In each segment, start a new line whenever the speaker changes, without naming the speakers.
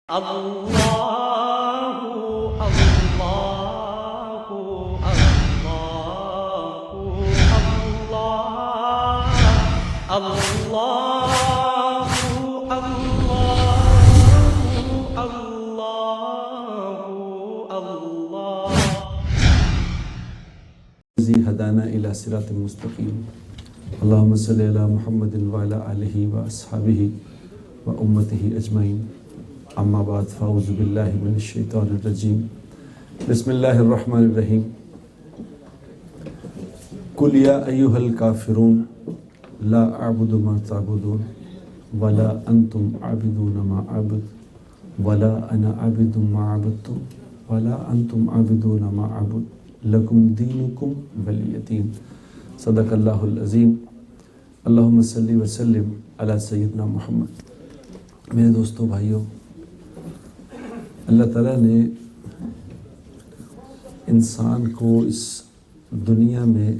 اللہ اللہ اللہ اللہ اللہ اللہ
الذي هدانا إلى صراط مستقيم اللهم صل على محمد وعلى آله وأصحابه وأمته أجمعين أما بعد فأعوذ بالله من الشيطان الرجيم بسم الله الرحمن الرحيم قل يا أيها الكافرون لا أعبد ما تعبدون ولا أنتم عابدون ما أعبد ولا أنا عابد ما عبدتم ولا أنتم عابدون ما أعبد لکم دینکم ولی دین صدق اللہ العظیم اللہم صلی وسلم علی سیدنا محمد۔ میرے دوستو بھائیوں، اللہ تعالیٰ نے انسان کو اس دنیا میں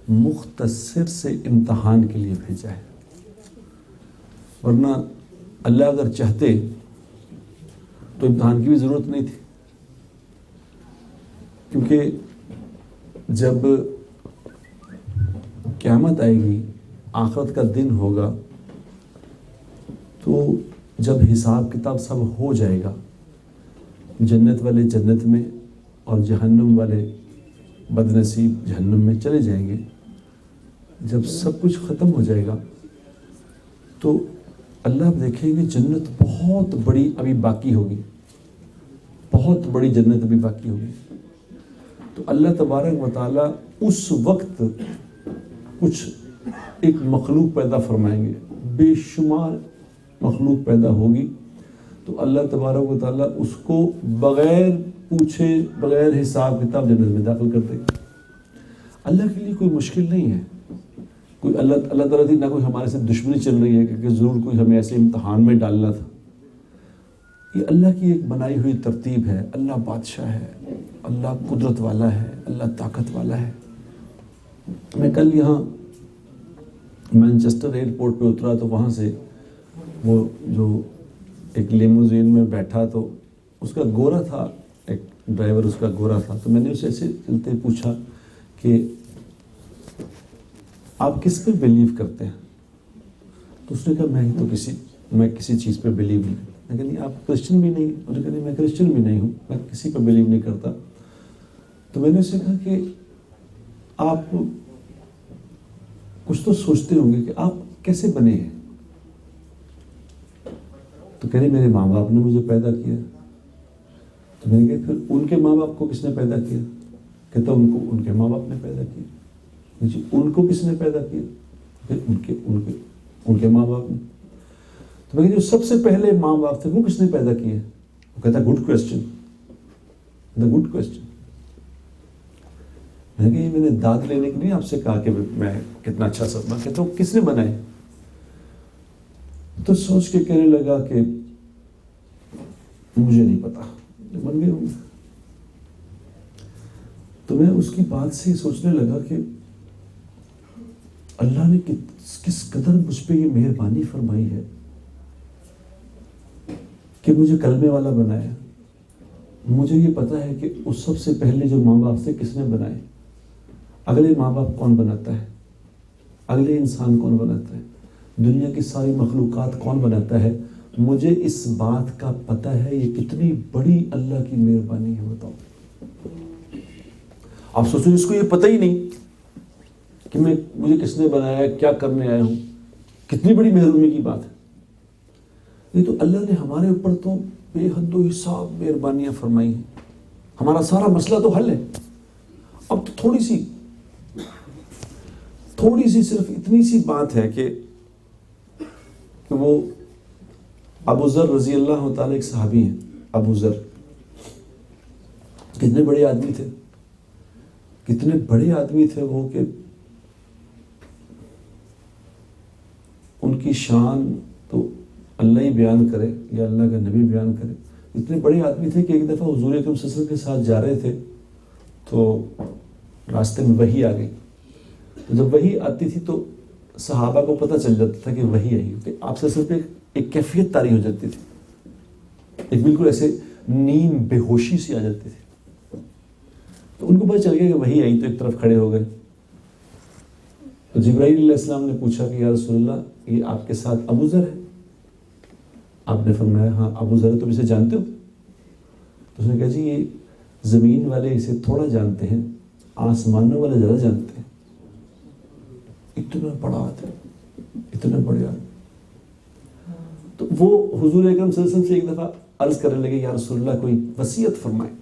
مختصر سے امتحان کے لیے بھیجا ہے، ورنہ اللہ اگر چاہتے تو امتحان کی بھی ضرورت نہیں تھی، کیونکہ جب قیامت آئے گی، آخرت کا دن ہوگا، تو جب حساب کتاب سب ہو جائے گا، جنت والے جنت میں اور جہنم والے بدنصیب جہنم میں چلے جائیں گے۔ جب سب کچھ ختم ہو جائے گا تو اللہ دیکھیں گے جنت بہت بڑی ابھی باقی ہوگی، بہت بڑی جنت ابھی باقی ہوگی، تو اللہ تبارک و تعالیٰ اس وقت کچھ ایک مخلوق پیدا فرمائیں گے، بے شمار مخلوق پیدا ہوگی، تو اللہ تبارک و تعالیٰ اس کو بغیر پوچھے بغیر حساب کتاب جنت میں داخل کر دے گا۔ اللہ کے لیے کوئی مشکل نہیں ہے، کوئی اللہ تعالیٰ کی نہ کوئی ہمارے سے دشمنی چل رہی ہے کہ ضرور کوئی ہمیں ایسے امتحان میں ڈالنا تھا۔ یہ اللہ کی ایک بنائی ہوئی ترتیب ہے۔ اللہ بادشاہ ہے، اللہ قدرت والا ہے، اللہ طاقت والا ہے۔ میں کل یہاں مانچسٹر ایئرپورٹ پہ اترا تو وہاں سے وہ جو ایک لیموزین میں بیٹھا تو اس کا گورا تھا، ایک ڈرائیور اس کا گورا تھا، تو میں نے اسے ایسے چلتے پوچھا کہ آپ کس پہ بلیو کرتے ہیں؟ تو اس نے کہا میں کسی چیز پہ بلیو نہیں کرتا۔ میں کہا نہیں آپ کرسچن بھی نہیں؟ انہوں نے کہا نہیں میں کرسچن بھی نہیں ہوں، میں کسی پہ بلیو نہیں کرتا۔ تو میں نے اسے کہا کہ آپ کچھ تو سوچتے ہوں گے کہ آپ کیسے بنے ہیں؟ تو کہہ رہے میرے ماں باپ نے مجھے پیدا کیا۔ تو میں نے کہا پھر ان کے ماں باپ کو کس نے پیدا کیا؟ کہتا ان کے ماں باپ نے پیدا کیا۔ جی ان کو کس نے پیدا کیا؟ پھر ان کے ماں باپ نے۔ تو میں جو سب سے پہلے ماں باپ تھے وہ کس نے پیدا کیے؟ وہ کہتا گڈ کویسچن، گڈ کویسچن۔ میں نے داد لینے کے لیے آپ سے کہا کہ میں کتنا اچھا سب میں کہتا ہوں کس نے بنائے؟ تو سوچ کے کہنے لگا کہ مجھے نہیں پتا، بن گئے ہوں۔ تو میں اس کی بات سے سوچنے لگا کہ اللہ نے کس قدر مجھ پہ یہ مہربانی فرمائی ہے کہ مجھے کلمے والا بنایا۔ مجھے یہ پتا ہے کہ اس سب سے پہلے جو ماں باپ سے کس نے بنائے، اگلے ماں باپ کون بناتا ہے، اگلے انسان کون بناتا ہے، دنیا کی ساری مخلوقات کون بناتا ہے، مجھے اس بات کا پتہ ہے۔ یہ کتنی بڑی اللہ کی مہربانی ہے، بتاؤ۔ آپ سوچو اس کو یہ پتہ ہی نہیں کہ مجھے کس نے بنایا، کیا کرنے آیا ہوں، کتنی بڑی محرومی کی بات ہے۔ یہ تو اللہ نے ہمارے اوپر تو بے حد و حساب مہربانیاں فرمائی ہیں، ہمارا سارا مسئلہ تو حل ہے۔ اب تو تھوڑی سی صرف اتنی سی بات ہے کہ وہ ابو ذر رضی اللہ تعالیٰ ایک صحابی ہیں۔ ابو ذر کتنے بڑے آدمی تھے وہ کہ ان کی شان تو اللہ ہی بیان کرے یا اللہ کا نبی بیان کرے۔ اتنے بڑے آدمی تھے کہ ایک دفعہ حضور اکرم صلی اللہ علیہ وسلم کے ساتھ جا رہے تھے تو راستے میں وحی آ گئی۔ جب وحی آتی تھی تو صحابہ کو پتہ چل جاتا تھا کہ وحی آئی، کہ آپ سے صرف ایک کیفیت طاری ہو جاتی تھی۔ ایک بالکل ایسے نیم بے ہوشی سی آ جاتی تھی. تو ان کو پتہ چل گیا کہ وہی آئی تو ایک طرف کھڑے ہو گئے. تو جبرائیل علیہ السلام نے پوچھا کہ یا رسول اللہ یہ آپ کے ساتھ ابو ذر ہے؟ آپ نے فرمایا ہاں ابو ذر ہے. تم اسے جانتے ہو؟ تو اس نے کہا جی یہ زمین والے اسے تھوڑا جانتے ہیں, آسمانوں والے زیادہ جانتے ہیں. اتنا بڑا آدمی, اتنا بڑے آدمی. تو وہ حضور اکرم صلی اللہ علیہ وسلم سے ایک دفعہ عرض کرنے لگے یا رسول اللہ کوئی وصیت فرمائیں,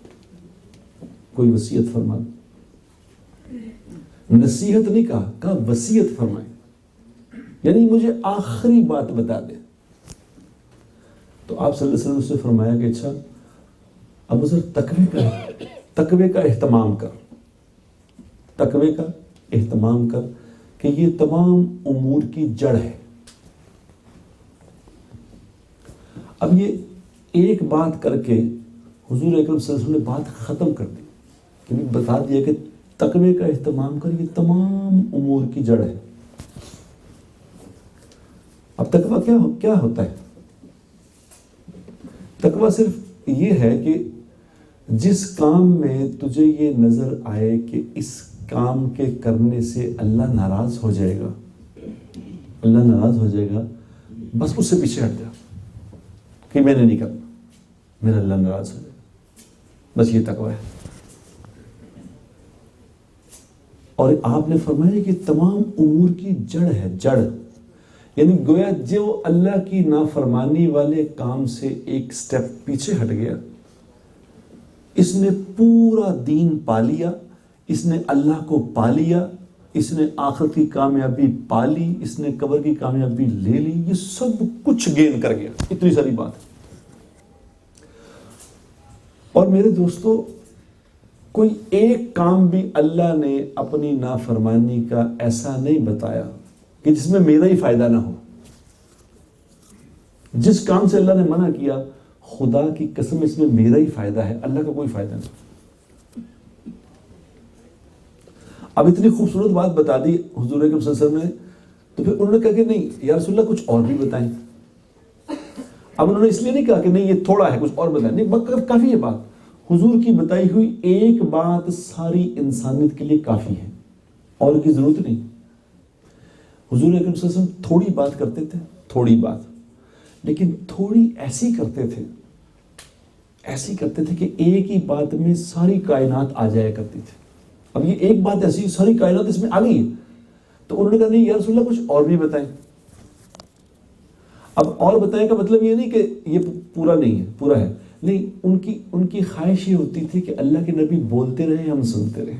کوئی وصیت فرما. نصیحت نہیں کہا وصیت فرمائیں, یعنی مجھے آخری بات بتا دیں. تو آپ صلی اللہ علیہ وسلم سے فرمایا کہ اچھا ابو ذر تقوی کا اہتمام کر, تقوی کا اہتمام کر کہ یہ تمام امور کی جڑ ہے. اب یہ ایک بات کر کے حضور اکرم صلی اللہ علیہ وسلم نے بات ختم کر دی, یعنی بتا دیا کہ تقوی کا اہتمام کر یہ تمام امور کی جڑ ہے. اب تقوی کیا ہوتا ہے؟ تقوی صرف یہ ہے کہ جس کام میں تجھے یہ نظر آئے کہ اس کام کے کرنے سے اللہ ناراض ہو جائے گا, اللہ ناراض ہو جائے گا, بس اس سے پیچھے ہٹ جا کہ میں نے نہیں کرنا, میرا اللہ ناراض ہو جائے گا. بس یہ تقوی ہے. اور آپ نے فرمایا کہ تمام امور کی جڑ ہے, جڑ یعنی گویا جو اللہ کی نافرمانی والے کام سے ایک سٹیپ پیچھے ہٹ گیا, اس نے پورا دین پا لیا, اس نے اللہ کو پا لیا, اس نے آخرت کی کامیابی پا لی, اس نے قبر کی کامیابی لے لی, یہ سب کچھ گین کر گیا. اتنی ساری بات. اور میرے دوستو کوئی ایک کام بھی اللہ نے اپنی نافرمانی کا ایسا نہیں بتایا کہ جس میں میرا ہی فائدہ نہ ہو. جس کام سے اللہ نے منع کیا خدا کی قسم اس میں میرا ہی فائدہ ہے, اللہ کا کوئی فائدہ نہیں. اب اتنی خوبصورت بات بتا دی حضور اکرم صلی اللہ علیہ وسلم نے, تو پھر انہوں نے کہا کہ نہیں یا رسول اللہ کچھ اور بھی بتائیں. اب انہوں نے اس لیے نہیں کہا کہ نہیں یہ تھوڑا ہے کچھ اور بتائیں, نہیں کافی ہے بات. حضور کی بتائی ہوئی ایک بات ساری انسانیت کے لیے کافی ہے, اور کی ضرورت نہیں. حضور اکرم صلی اللہ علیہ وسلم تھوڑی بات کرتے تھے, تھوڑی بات, لیکن تھوڑی ایسی کرتے تھے, ایسی کرتے تھے کہ ایک ہی بات میں ساری کائنات آ جایا کرتی تھی. اب یہ ایک بات ایسی ساری کائنات اس میں آ گئی ہے, تو انہوں نے کہا نہیں یا رسول اللہ کچھ اور بھی بتائیں. اب اور بتائیں کا مطلب یہ نہیں کہ یہ پورا نہیں ہے, پورا ہے نہیں. ان کی خواہش یہ ہوتی تھی کہ اللہ کے نبی بولتے رہے, ہم سنتے رہے.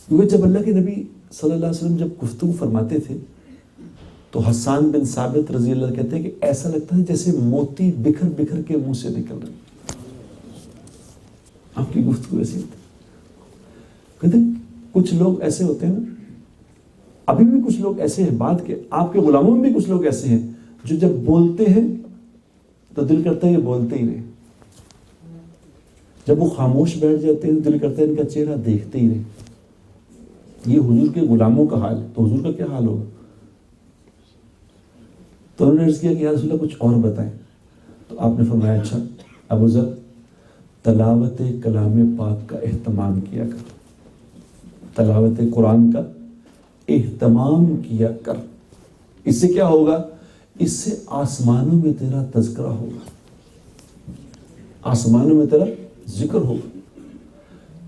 کیونکہ جب اللہ کے نبی صلی اللہ علیہ وسلم جب گفتگو فرماتے تھے تو حسان بن ثابت رضی اللہ کہتے ہیں کہ ایسا لگتا ہے جیسے موتی بکھر بکھر کے منہ سے نکل رہے. آپ کی گفتگو ایسی ہوتی. کہتے ہیں کچھ لوگ ایسے ہوتے ہیں, ابھی بھی کچھ لوگ ایسے ہیں, بات کے آپ کے غلاموں میں بھی کچھ لوگ ایسے ہیں جو جب بولتے ہیں تو دل کرتا ہے یہ بولتے ہی رہے, جب وہ خاموش بیٹھ جاتے ہیں دل کرتا ہے ان کا چہرہ دیکھتے ہی رہے. یہ حضور کے غلاموں کا حال ہے, تو حضور کا کیا حال ہوگا؟ تو انہوں نے عرض کیا کہ یا رسول اللہ کچھ اور بتائیں. تو آپ نے فرمایا اچھا ابو ذر تلاوت کلام پاک کا اہتمام کیا کر, تلاوت قرآن کا اہتمام کیا کر. اس سے کیا ہوگا؟ اس سے آسمانوں میں تیرا تذکرہ ہوگا, آسمانوں میں تیرا ذکر ہوگا.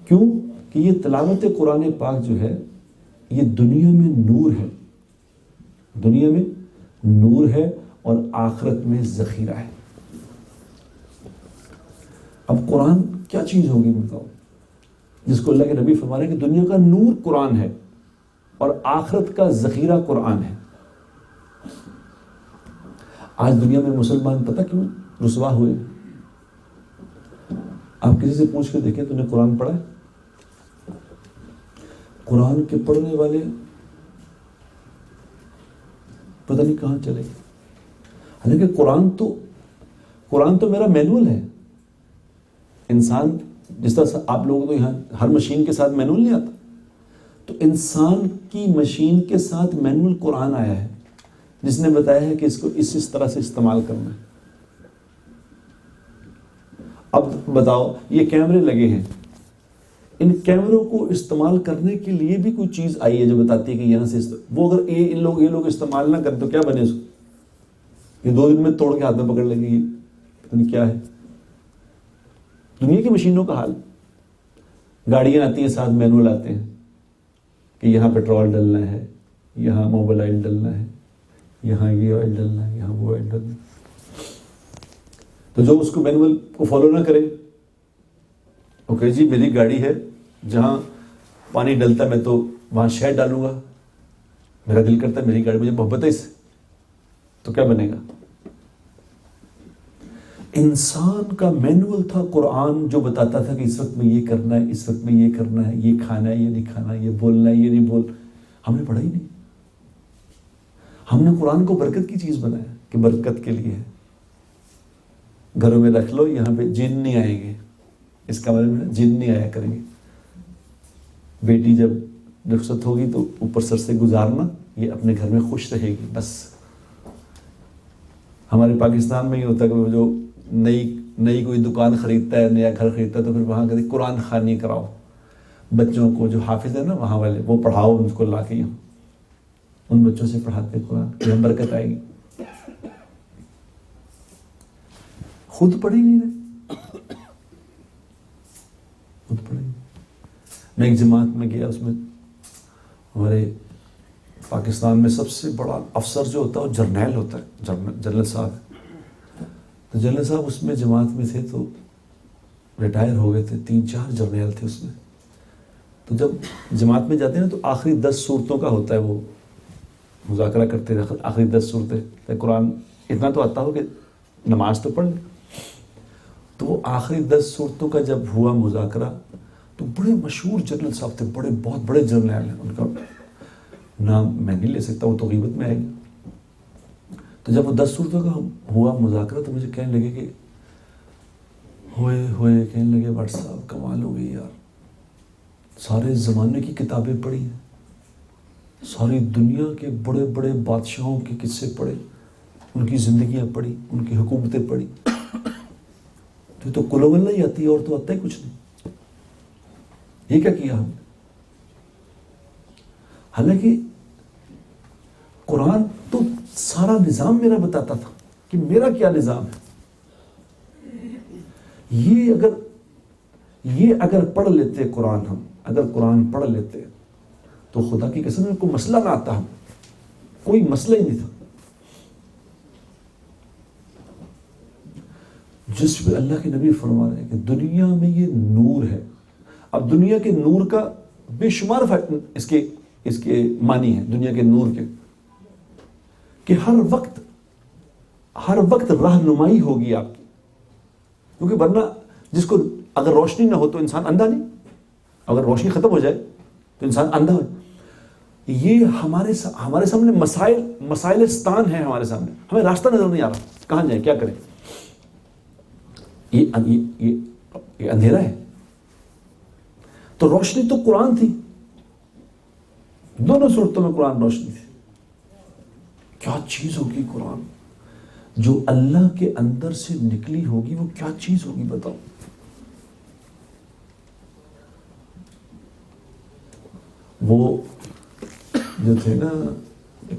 کیوں کہ یہ تلاوت قرآن پاک جو ہے یہ دنیا میں نور ہے, دنیا میں نور ہے اور آخرت میں ذخیرہ ہے. اب قرآن کیا چیز ہوگی بتاؤ, جس کو اللہ کے نبی فرما رہے ہیں کہ دنیا کا نور قرآن ہے اور آخرت کا ذخیرہ قرآن ہے. آج دنیا میں مسلمان پتہ کیوں رسوا ہوئے؟ آپ کسی سے پوچھ کے دیکھیں تو نے قرآن پڑھا ہے؟ قرآن کے پڑھنے والے پتہ نہیں کہاں چلے گئے. حالانکہ قرآن تو میرا مینول ہے. انسان جس طرح آپ لوگوں کو یہاں ہر مشین کے ساتھ مینول نہیں آتا, تو انسان کی مشین کے ساتھ مینول قرآن آیا ہے جس نے بتایا ہے کہ اس کو اس طرح سے استعمال کرنا ہے. اب بتاؤ یہ کیمرے لگے ہیں، ان کیمروں کو استعمال کرنے کے لیے بھی کوئی چیز آئی ہے جو بتاتی ہے کہ یہاں سے وہ اگر یہ لوگ استعمال نہ کریں تو کیا بنے اس کو؟ یہ 2 دن میں توڑ کے ہاتھ میں پکڑ لیں گے، یہ پتہ نہیں کیا ہے دنیا کی مشینوں کا حال۔ گاڑیاں آتی ہیں ساتھ مینول آتے ہیں کہ یہاں پیٹرول ڈلنا ہے، یہاں موبل آئل ڈلنا ہے، یہاں یہ آئل ڈلنا ہے، یہاں وہ آئل ڈلنا ہے۔ تو جو اس کو مینول کو فالو نہ کرے، اوکے جی میری گاڑی ہے جہاں پانی ڈلتا ہے میں تو وہاں شہد ڈالوں گا، میرا دل کرتا ہے میری گاڑی مجھے محبت ہے اس سے، تو کیا بنے گا؟ انسان کا مینول تھا قرآن جو بتاتا تھا کہ اس وقت میں یہ کرنا ہے، اس وقت میں یہ کرنا ہے، یہ کھانا ہے، یہ نہیں کھانا، یہ بولنا ہے، یہ نہیں بول۔ ہم نے پڑھا ہی نہیں، ہم نے قرآن کو برکت کی چیز بنایا کہ برکت کے لیے ہے، گھروں میں رکھ لو، یہاں پہ جن نہیں آئیں گے، اس کمرے میں جن نہیں آیا کریں گے، بیٹی جب رخصت ہوگی تو اوپر سر سے گزارنا، یہ اپنے گھر میں خوش رہے گی بس۔ ہمارے پاکستان میں یہ ہوتا ہے کہ وہ جو نئی کوئی دکان خریدتا ہے، نیا گھر خریدتا ہے تو پھر وہاں کہتے قرآن خوانی کراؤ بچوں کو، جو حافظ ہے نا وہاں والے، وہ پڑھاؤ ان کو لا کے یہاں، ان بچوں سے پڑھاتے قرآن، یہ برکت آئے گی۔ خود پڑھ ہی نہیں رہے، خود پڑھے۔ میں ایک جماعت میں گیا، اس میں ہمارے پاکستان میں سب سے بڑا افسر جو ہوتا ہے وہ جرنیل ہوتا ہے، جنرل صاحب۔ تو جنرل صاحب اس میں جماعت میں تھے تو ریٹائر ہو گئے تھے، 3-4 جرنیل تھے اس میں۔ تو جب جماعت میں جاتے ہیں نا تو آخری 10 صورتوں کا ہوتا ہے، وہ مذاکرہ کرتے ہیں آخری 10 صورتیں، قرآن اتنا تو آتا ہو کہ نماز تو پڑھ لیں۔ تو وہ آخری 10 صورتوں کا جب ہوا مذاکرہ تو بڑے مشہور جنرل صاحب تھے، بہت بڑے جرنیل ہیں، ان کا نام میں نہیں لے سکتا، وہ تو غیبت میں آئے گی۔ تو جب وہ 10 صورتوں کا ہوا مذاکرہ تو مجھے کہنے لگے کہ کہنے لگے بٹ صاحب کمال ہو گئی یار، سارے زمانے کی کتابیں پڑھی ہیں، ساری دنیا کے بڑے بڑے بادشاہوں کے قصے پڑھے، ان کی زندگیاں پڑھی، ان کی حکومتیں پڑھی، تو قل ہو اللہ ہی آتی ہے اور تو آتا ہی کچھ نہیں۔ یہ کیا کیا ہم نے؟ حالانکہ قرآن تو سارا نظام میرا بتاتا تھا کہ میرا کیا نظام ہے۔ یہ اگر پڑھ لیتے قرآن، ہم اگر قرآن پڑھ لیتے تو خدا کی قسم کوئی مسئلہ نہ آتا، ہم کوئی مسئلہ ہی نہیں تھا۔ جس پہ اللہ کے نبی فرما رہے ہیں کہ دنیا میں یہ نور ہے۔ اب دنیا کے نور کا بے شمار اس کے معنی ہے، دنیا کے نور کے، کہ ہر وقت رہنمائی ہوگی آپ کی، کیونکہ ورنہ جس کو اگر روشنی نہ ہو تو انسان اندھا نہیں، اگر روشنی ختم ہو جائے تو انسان اندھا ہو۔ یہ ہمارے سامنے مسائل ستان ہے، ہمارے سامنے ہمیں راستہ نظر نہیں آ رہا، کہاں جائیں، کیا کریں۔ یہ اندھیرا ہے۔ تو روشنی تو قرآن تھی، دونوں صورتوں میں قرآن روشنی تھی۔ کیا چیز ہوگی قرآن، جو اللہ کے اندر سے نکلی ہوگی، وہ کیا چیز ہوگی بتاؤ۔ وہ جو تھے نا،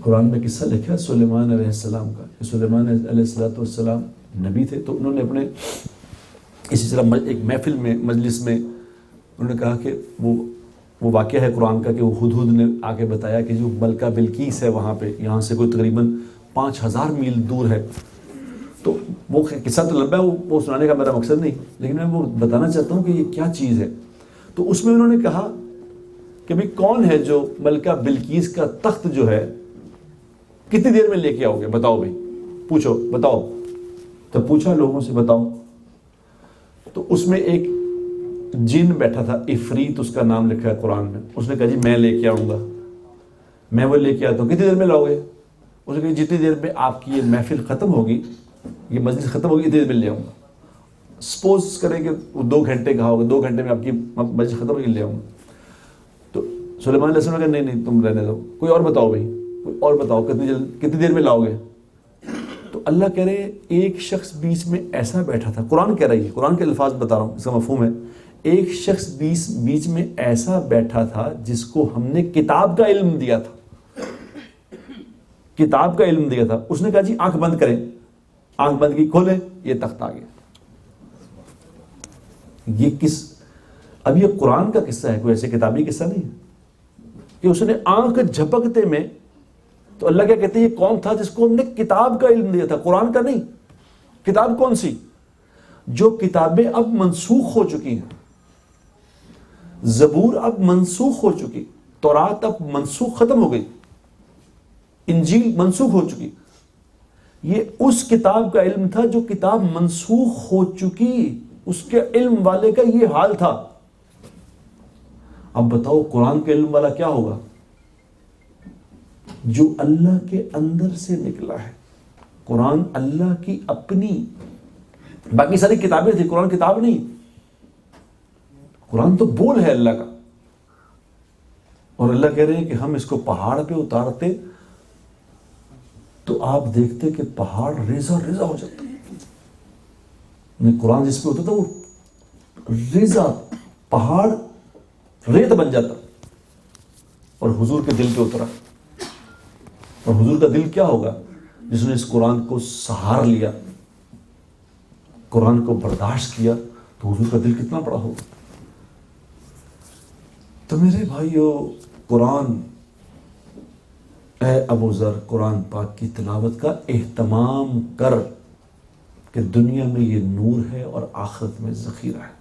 قرآن میں قصہ لکھا سلیمان علیہ السلام کا، کہ سلیمان علیہ السلام نبی تھے، تو انہوں نے اپنے اسی طرح ایک محفل میں، مجلس میں انہوں نے کہا کہ وہ واقعہ ہے قرآن کا کہ وہ ہدہد نے آ کے بتایا کہ جو ملکہ بلقیس ہے وہاں پہ، یہاں سے کوئی تقریباً 5000 میل دور ہے۔ تو وہ قصہ تو لمبا ہے، وہ سنانے کا میرا مقصد نہیں، لیکن میں وہ بتانا چاہتا ہوں کہ یہ کیا چیز ہے۔ تو اس میں انہوں نے کہا کہ بھئی کون ہے جو ملکہ بلقیس کا تخت جو ہے کتنی دیر میں لے کے آؤ گے، بتاؤ بھائی، پوچھو بتاؤ۔ تو پوچھا لوگوں سے، بتاؤ۔ تو اس میں ایک جن بیٹھا تھا، عفریت اس کا نام لکھا ہے قرآن میں، اس نے کہا جی میں لے کے آؤں گا، میں وہ لے کے آتا ہوں۔ کتنی دیر میں لاؤ گے؟ اس نے کہا جتنی دیر میں آپ کی یہ محفل ختم ہوگی، یہ مجلس ختم ہوگی، اتنی دیر میں لے آؤں گا۔ سپوز کریں کہ وہ 2 گھنٹے کہا ہوگا، 2 گھنٹے میں آپ کی مجلس ختم ہوگی، لے آؤں گا۔ تو سلیمان علیہ السلام نے کہا نہیں تم رہنے دو، کوئی اور بتاؤ بھائی، کوئی اور بتاؤ کتنی دیر میں لاؤ گے۔ تو تو اللہ کہہ رہے ایک شخص بیچ میں ایسا بیٹھا تھا، قرآن کہہ رہی ہے، قرآن کے الفاظ بتا رہا ہوں، اس کا مفہوم ہے، ایک شخص بیچ میں ایسا بیٹھا تھا جس کو ہم نے کتاب کا علم دیا تھا، کتاب کا علم دیا تھا. اس نے کہا جی آنکھ بند کریں، آنکھ بند کی، کھولے، یہ تخت آ گیا. اب یہ قرآن کا قصہ ہے، کوئی ایسے کتابی قصہ نہیں ہے کہ اس نے آنکھ جھپکتے میں. تو اللہ کیا کہتے ہیں یہ کون تھا جس کو ہم نے کتاب کا علم دیا تھا، قرآن کا نہیں. کتاب کون سی؟ جو کتابیں اب منسوخ ہو چکی ہیں. زبور اب منسوخ ہو چکی، تورات اب منسوخ ختم ہو گئی، انجیل منسوخ ہو چکی. یہ اس کتاب کا علم تھا جو کتاب منسوخ ہو چکی، اس کے علم والے کا یہ حال تھا. اب بتاؤ قرآن کے علم والا کیا ہوگا؟ جو اللہ کے اندر سے نکلا ہے. قرآن اللہ کی اپنی، باقی ساری کتابیں تھی، قرآن کتاب نہیں. قرآن تو بول ہے اللہ کا. اور اللہ کہہ رہے ہیں کہ ہم اس کو پہاڑ پہ اتارتے تو آپ دیکھتے کہ پہاڑ ریزہ ریزہ ہو جاتا. قرآن جس پہ ہوتا تھا وہ ریزہ، پہاڑ ریت بن جاتا. اور حضور کے دل پہ اترا. اور حضور کا دل کیا ہوگا جس نے اس قرآن کو سہار لیا، قرآن کو برداشت کیا، تو حضور کا دل کتنا بڑا ہوگا. تو میرے بھائیو، قرآن، اے ابو ذر، قرآن پاک کی تلاوت کا اہتمام کر کہ دنیا میں یہ نور ہے اور آخرت میں ذخیرہ ہے.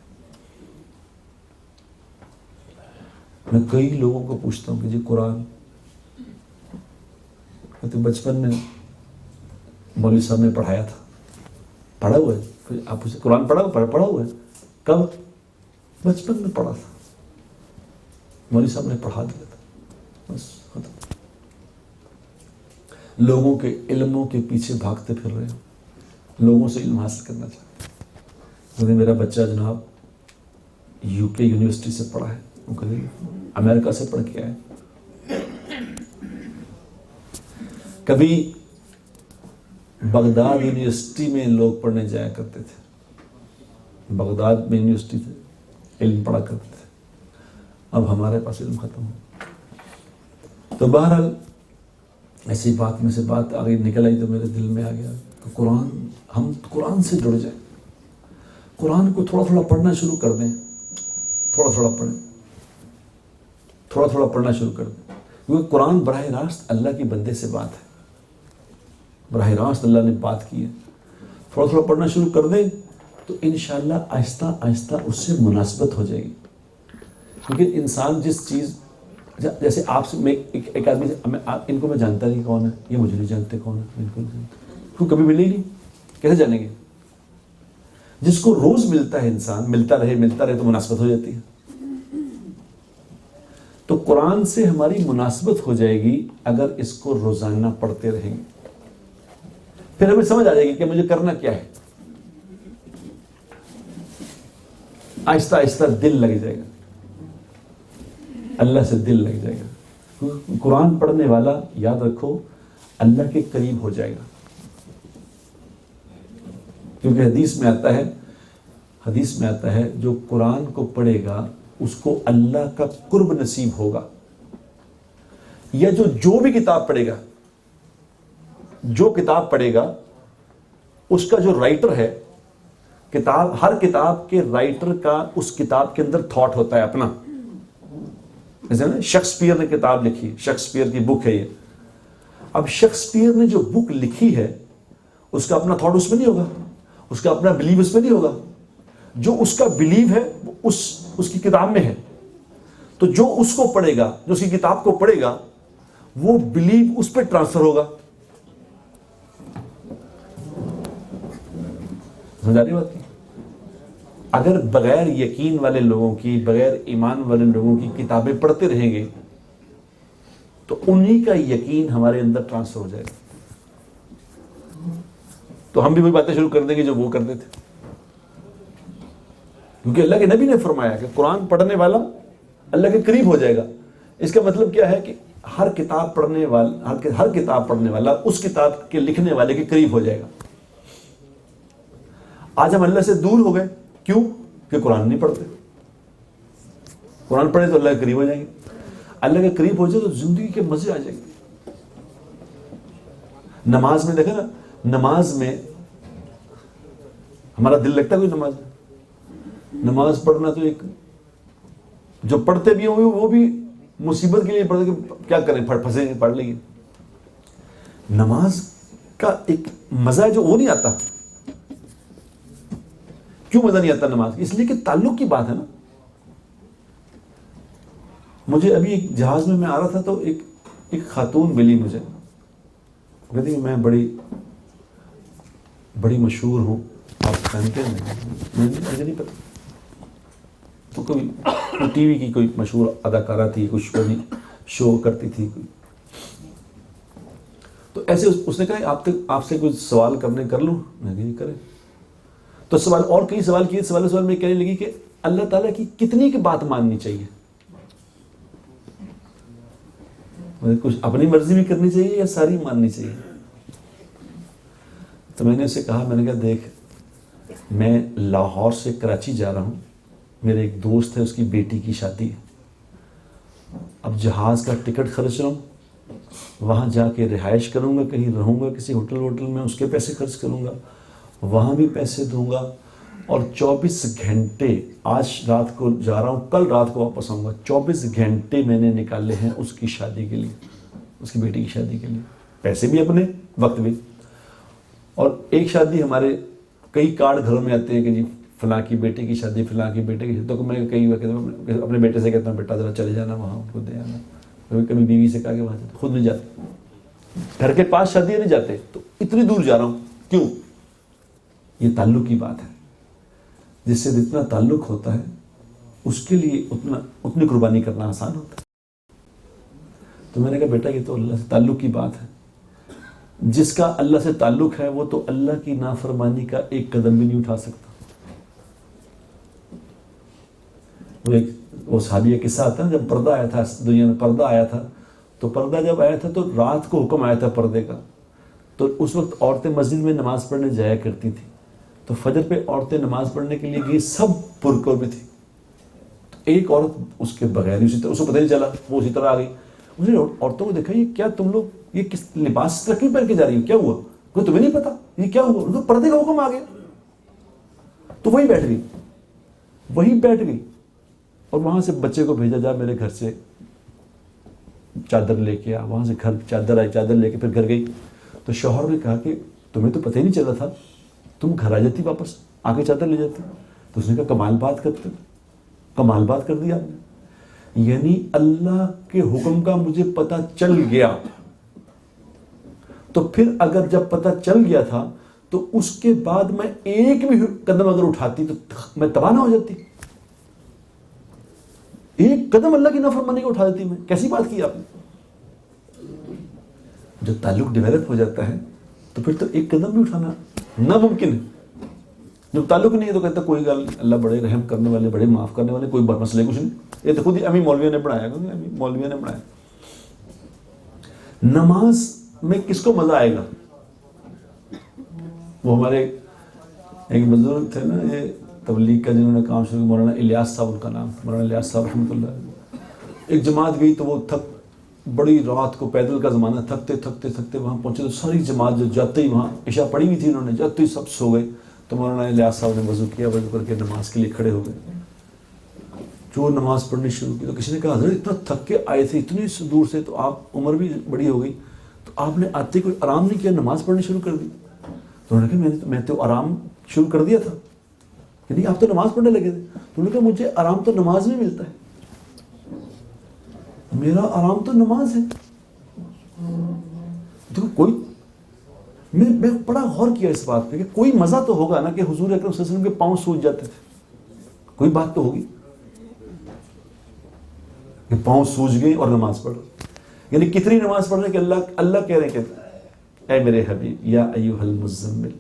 میں کئی لوگوں کو پوچھتا ہوں کہ جی قرآن، تو بچپن میں مولوی صاحب نے پڑھایا تھا، پڑھا ہوا ہے. آپ اسے قرآن پڑھا ہوا ہے؟ کب؟ بچپن میں پڑھا تھا، مولوی صاحب نے پڑھا دیا تھا، بس ختم. لوگوں کے علموں کے پیچھے بھاگتے پھر رہے ہو، لوگوں سے علم حاصل کرنا چاہتے ہیں. میرا بچہ جناب UK یونیورسٹی سے پڑھا ہے، وہ کبھی امریکہ سے پڑھ کے آئے. کبھی بغداد یونیورسٹی میں لوگ پڑھنے جایا کرتے تھے، بغداد میں یونیورسٹی سے علم پڑھا کرتے تھے. اب ہمارے پاس علم ختم ہو. تو بہرحال ایسی بات میں سے بات آگے نکل آئی تو میرے دل میں آ گیا کہ قرآن، ہم قرآن سے جڑ جائیں، قرآن کو تھوڑا تھوڑا پڑھنا شروع کر دیں. تھوڑا تھوڑا پڑھیں، تھوڑا تھوڑا پڑھنا شروع کر دیں. کیونکہ قرآن براہ راست اللہ کی بندے سے بات ہے، براہ راست اللہ نے بات کی ہے. تھوڑا تھوڑا پڑھنا شروع کر دیں تو انشاءاللہ آہستہ آہستہ اس سے مناسبت ہو جائے گی. کیونکہ انسان جس چیز، جیسے آپ سے میں ایک آدمی سے، ان کو میں جانتا نہیں کون ہے، یہ مجھے نہیں جانتے کون ہے، بالکل نہیں، کیوں کبھی ملے نہیں، کیسے جانیں گے؟ جس کو روز ملتا ہے انسان، ملتا رہے تو مناسبت ہو جاتی ہے. تو قرآن سے ہماری مناسبت ہو جائے گی اگر اس کو روزانہ پڑھتے رہیں گے. پھر ہمیں سمجھ آ جائے گی کہ مجھے کرنا کیا ہے. آہستہ آہستہ دل لگ جائے گا، اللہ سے دل لگ جائے گا. قرآن پڑھنے والا، یاد رکھو، اللہ کے قریب ہو جائے گا. کیونکہ حدیث میں آتا ہے جو قرآن کو پڑھے گا اس کو اللہ کا قرب نصیب ہوگا. یا جو بھی کتاب پڑھے گا، جو کتاب پڑھے گا اس کا جو رائٹر ہے، کتاب، ہر کتاب کے رائٹر کا اس کتاب کے اندر تھاٹ ہوتا ہے اپنا. جیسے نا شیکسپیئر نے کتاب لکھی، شیکسپیئر کی بک ہے یہ. اب شیکسپیئر نے جو بک لکھی ہے اس کا اپنا تھاٹ اس میں نہیں ہوگا، اس کا اپنا بلیو اس میں نہیں ہوگا. جو اس کا بلیو ہے وہ اس کی کتاب میں ہے. تو جو اس کو پڑھے گا، جو اس کی کتاب کو پڑھے گا، وہ بلیو اس پہ ٹرانسفر ہوگا. سمجھا رہی بات کی؟ اگر بغیر یقین والے لوگوں کی، بغیر ایمان والے لوگوں کی کتابیں پڑھتے رہیں گے تو انہی کا یقین ہمارے اندر ٹرانسفر ہو جائے گا. تو ہم بھی وہی باتیں شروع کر دیں گے جو وہ کرتے تھے. کیونکہ اللہ کے نبی نے فرمایا کہ قرآن پڑھنے والا اللہ کے قریب ہو جائے گا. اس کا مطلب کیا ہے کہ ہر کتاب پڑھنے والا ہر کتاب پڑھنے والا اس کتاب کے لکھنے والے کے قریب ہو جائے گا. آج ہم اللہ سے دور ہو گئے, کیوں؟ کہ قرآن نہیں پڑھتے. قرآن پڑھے تو اللہ کے قریب ہو جائیں گے. اللہ کے قریب ہو جائے تو زندگی کے مزے آ جائیں گے. نماز میں دیکھیں نا, نماز میں ہمارا دل لگتا ہے کوئی نماز میں؟ نماز پڑھنا تو ایک, جو پڑھتے بھی ہوں وہ بھی مصیبت کے لیے پڑھتے کہ کیا کریں, پھنسے ہیں, پڑھ لیں. نماز کا ایک مزہ ہے جو وہ نہیں آتا. کیوں مزہ نہیں آتا نماز؟ اس لیے کہ تعلق کی بات ہے نا. مجھے ابھی ایک جہاز میں آ رہا تھا تو ایک خاتون ملی مجھے, کہتی کہ میں بڑی مشہور ہوں, آپ جانتے ہیں؟ مجھے نہیں پتا. تو کوئی ٹی وی کی کوئی مشہور اداکارہ تھی, کچھ شو کرتی تھی کوئی. تو ایسے اس نے کہا آپ سے کوئی سوال کر لوں. میں نہیں کرے. تو سوال اور کئی سوال کیے. سوال میں کہنے لگی کہ اللہ تعالیٰ کی کتنی کی بات ماننی چاہیے, کچھ اپنی مرضی بھی کرنی چاہیے یا ساری ماننی چاہیے. تو میں نے اسے کہا, میں نے کہا دیکھ, میں لاہور سے کراچی جا رہا ہوں, میرے ایک دوست ہے, اس کی بیٹی کی شادی ہے. اب جہاز کا ٹکٹ خرچ رہا ہوں, وہاں جا کے رہائش کروں گا, کہیں رہوں گا کسی ہوٹل میں, اس کے پیسے خرچ کروں گا, وہاں بھی پیسے دوں گا, اور 24 گھنٹے, آج رات کو جا رہا ہوں, کل رات کو واپس آؤں گا. 24 گھنٹے میں نے نکالے ہیں اس کی شادی کے لیے, اس کی بیٹی کی شادی کے لیے. پیسے بھی اپنے, وقت بھی. اور ایک شادی, ہمارے کئی کارڈ گھروں میں آتے ہیں کہ جی فلاں کی بیٹے کی شادی, فلاں کی بیٹے کی شادی. تو میں کئی اپنے بیٹے سے کہتا ہوں بیٹا ذرا چلے جانا وہاں, ان کو دے آنا. کبھی بیوی سے کہا کہ وہاں جاتے, خود نہیں جاتے. گھر کے پاس شادیاں نہیں جاتے, تو اتنی دور جا رہا ہوں کیوں؟ یہ تعلق کی بات ہے. جس سے جتنا تعلق ہوتا ہے اس کے لیے اتنی قربانی کرنا آسان ہوتا ہے. تو میں نے کہا بیٹا یہ تو اللہ سے تعلق کی بات ہے. جس کا اللہ سے تعلق ہے وہ تو اللہ کی نافرمانی کا ایک قدم بھی نہیں اٹھا سکتا. وہ صحابی کا قصہ آتا ہے, جب پردہ آیا تھا دنیا میں, پردہ آیا تھا, تو پردہ جب آیا تھا تو رات کو حکم آیا تھا پردے کا. تو اس وقت عورتیں مسجد میں نماز پڑھنے جایا کرتی تھیں. تو فجر پہ عورتیں نماز پڑھنے کے لیے گئی, سب پرکور میں تھی. تو ایک عورت اس کے بغیر اسی طرح, اس کو پتہ نہیں چلا, وہ اسی طرح آ گئی. اس نے عورتوں کو دیکھا, یہ کیا تم لوگ یہ کس لباس اس طرح کیوں پہن کے جا رہی ہو, کیا ہوا؟ کوئی تمہیں نہیں پتا یہ کیا ہوا؟ ان کو پردے کا حکم آ گیا. تو وہی بیٹھ گئی, اور وہاں سے بچے کو بھیجا, جا میرے گھر سے چادر لے کے آ. وہاں سے گھر چادر آئی, چادر لے کے پھر گھر گئی. تو شوہر نے کہا کہ تمہیں تو پتہ ہی نہیں چلا تھا, تم گھر آ جاتی, واپس آ کے چادر لے جاتی. تو اس نے کہا کمال بات کرتے, کمال بات کر دی آپ نے. یعنی اللہ کے حکم کا مجھے پتہ چل گیا, تو پھر اگر جب پتہ چل گیا تھا تو اس کے بعد میں ایک بھی قدم اگر اٹھاتی تو میں تباہ نہ ہو جاتی. ایک قدم اللہ کی نافرمانی کو اٹھا دیتی میں. کیسی بات کی آپ نے؟ جو تعلق ڈیولپ ہو جاتا ہے تو پھر تو ایک قدم بھی اٹھانا ناممکن ہے. جب تعلق نہیں ہے تو کہتا کوئی گل, اللہ بڑے رحم کرنے والے, بڑے معاف کرنے والے, کوئی مسئلے کچھ نہیں. یہ تو خود ہی امی مولویوں نے پڑھایا, مولویوں نے پڑھایا. نماز میں کس کو مزہ آئے گا؟ وہ ہمارے ایک بزرگ تھے نا, یہ تبلیغ کا جنہوں نے کام شروع کیا, مولانا الیاس صاحب, ان کا نام مولانا الیاس صاحب رحمۃ اللہ. ایک جماعت گئی تو وہ بڑی رات کو, پیدل کا زمانہ, تھکتے وہاں پہنچے. تو ساری جماعت جو جاتے ہی وہاں عشاء پڑھی ہوئی تھی انہوں نے, جاتے ہی سب سو گئے. تو مولانا الیاس صاحب نے وضو کیا, وضو کر کے نماز کے لیے کھڑے ہو گئے. جو نماز پڑھنی شروع کی تو کسی نے کہا حضرت اتنا تھک کے آئے تھے اتنی دور سے, تو آپ عمر بھی بڑی ہو گئی, تو آپ نے آتے کوئی آرام نہیں کیا, نماز پڑھنی شروع کر دی. تو انہوں نے کہا میں تو آرام شروع کر دیا تھا, یعنی آپ تو نماز پڑھنے لگے تھے. تو انہوں نے کہا مجھے آرام تو نماز میں ملتا ہے, میرا آرام تو نماز ہے. دیکھو کوئی, میں بڑا غور کیا اس بات پہ کہ کوئی مزہ تو ہوگا نا کہ حضور اکرم صلی اللہ علیہ وسلم کے پاؤں سوج جاتے تھے, کوئی بات تو ہوگی کہ پاؤں سوج گئے اور نماز پڑھو. یعنی کتنی نماز پڑھ رہے کہ اللہ کہہ رہے کہ اے میرے حبیب یا ایھا المزمل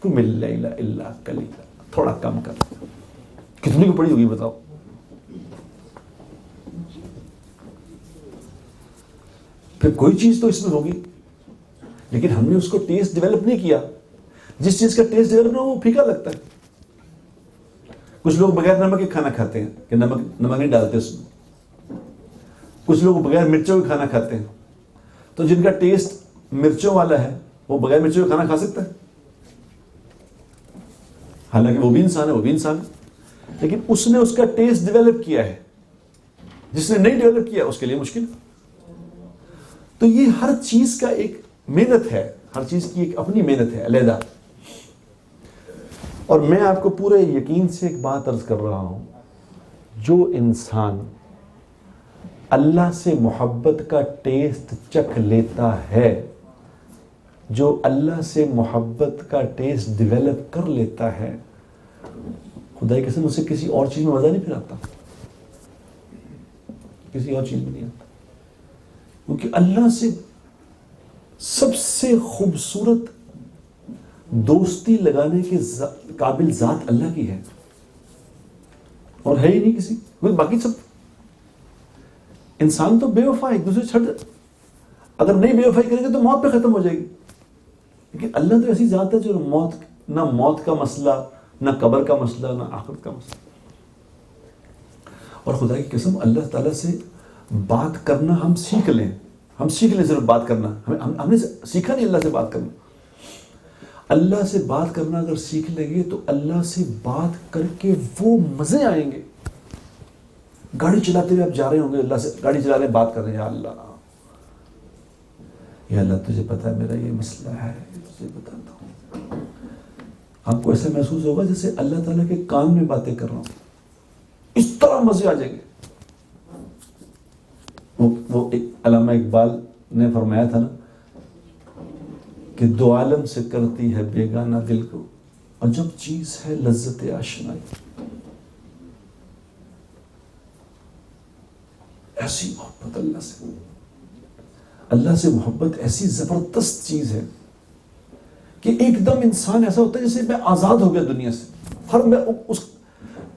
قم اللیل الا قلیلا, تھوڑا کم کر. کتنی کو پڑھی ہوگی بتاؤ؟ پھر کوئی چیز تو اس میں ہوگی، لیکن ہم نے اس کو ٹیسٹ ڈیولپ نہیں کیا. جس چیز کا ٹیسٹ ڈیولپ نہ ہو وہ پھیکا لگتا ہے. کچھ لوگ بغیر نمک کے کھانا کھاتے ہیں کہ نمک نہیں ڈالتے اس میں. کچھ لوگ بغیر مرچوں کے کھانا کھاتے ہیں. تو جن کا ٹیسٹ مرچوں والا ہے وہ بغیر مرچوں کا کھانا کھا سکتا ہے؟ حالانکہ وہ بھی انسان ہے. لیکن اس نے اس کا ٹیسٹ ڈیولپ کیا ہے. جس نے نہیں ڈیولپ کیا اس کے لیے مشکل. تو یہ ہر چیز کا ایک محنت ہے، ہر چیز کی ایک اپنی محنت ہے علیحدہ. اور میں آپ کو پورے یقین سے ایک بات عرض کر رہا ہوں، جو انسان اللہ سے محبت کا ٹیسٹ چکھ لیتا ہے، جو اللہ سے محبت کا ٹیسٹ ڈیولپ کر لیتا ہے، خدا کی قسم اسے کسی اور چیز میں مزہ نہیں پھر آتا، کسی اور چیز میں نہیں آتا. کیونکہ اللہ سے سب سے خوبصورت دوستی لگانے کے قابل ذات اللہ کی ہے، اور ہے ہی نہیں کسی. باقی سب انسان تو بے وفا ایک دوسرے چھڑ، اگر نہیں بے وفائی کریں گے تو موت پہ ختم ہو جائے گی. لیکن اللہ تو ایسی ذات ہے جو نہ موت کا مسئلہ، نہ قبر کا مسئلہ، نہ آخرت کا مسئلہ. اور خدا کی قسم اللہ تعالیٰ سے بات کرنا ہم سیکھ لیں صرف بات کرنا. ہم نے سیکھا نہیں اللہ سے بات کرنا. اللہ سے بات کرنا اگر سیکھ لیں گے تو اللہ سے بات کر کے وہ مزے آئیں گے. گاڑی چلاتے ہوئے آپ جا رہے ہوں گے، اللہ سے گاڑی چلا رہے ہیں، بات کر رہے ہیں، یا اللہ تجھے پتا ہے میرا یہ مسئلہ ہے، تجھے بتاتا ہوں. آپ کو ایسا محسوس ہوگا جیسے اللہ تعالیٰ کے کان میں باتیں کر رہا ہوں. اس طرح مزے آ جائیں گے. وہ علامہ اقبال نے فرمایا تھا نا کہ دو عالم سے کرتی ہے بیگانہ دل کو، اور جب چیز ہے لذت آشنائی. ایسی محبت اللہ سے محبت ایسی زبردست چیز ہے کہ ایک دم انسان ایسا ہوتا ہے جیسے میں آزاد ہو گیا دنیا سے. اس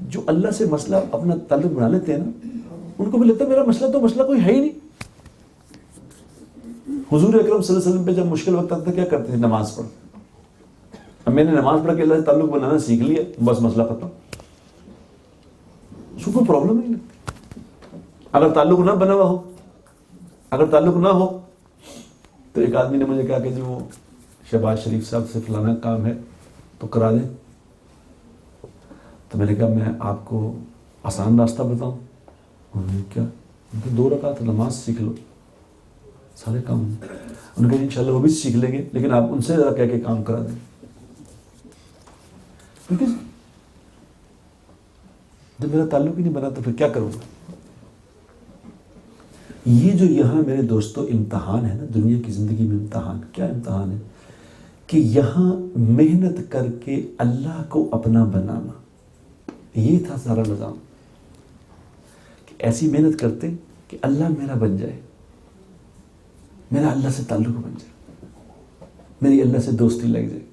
جو اللہ سے مسئلہ اپنا تعلق بنا لیتے ہیں نا، ان کو بھی لگتا ہے میرا مسئلہ کوئی ہے ہی نہیں. حضور اکرم صلی اللہ علیہ وسلم پہ جب مشکل وقت آتا تھا کیا کرتے تھے؟ نماز پڑھ. اب میں نے نماز پڑھ کے اللہ سے تعلق بنانا سیکھ لیا، بس مسئلہ ختم. اس کو کوئی پرابلم نہیں لگتی. اگر تعلق نہ بنا ہوا ہو تو ایک آدمی نے مجھے کہا کہ جو وہ شہباز شریف صاحب سے فلانا کام ہے تو کرا دیں. تو میں نے کہا میں آپ کو آسان راستہ بتاؤں. انہوں نے کیا؟ 2 رکعت نماز سیکھ لو، سارے کام. انہوں نے کہا انشاءاللہ وہ بھی سیکھ لیں گے، لیکن آپ ان سے ذرا کہہ کے کام کرا دیں. کیونکہ جب میرا تعلق ہی نہیں بنا تو پھر کیا کروں گا؟ یہ جو یہاں میرے دوستوں امتحان ہے نا، دنیا کی زندگی میں امتحان، کیا امتحان ہے کہ یہاں محنت کر کے اللہ کو اپنا بنانا. یہ تھا سارا نظام کہ ایسی محنت کرتے کہ اللہ میرا بن جائے، میرا اللہ سے تعلق بن جائے، میری اللہ سے دوستی لگ جائے،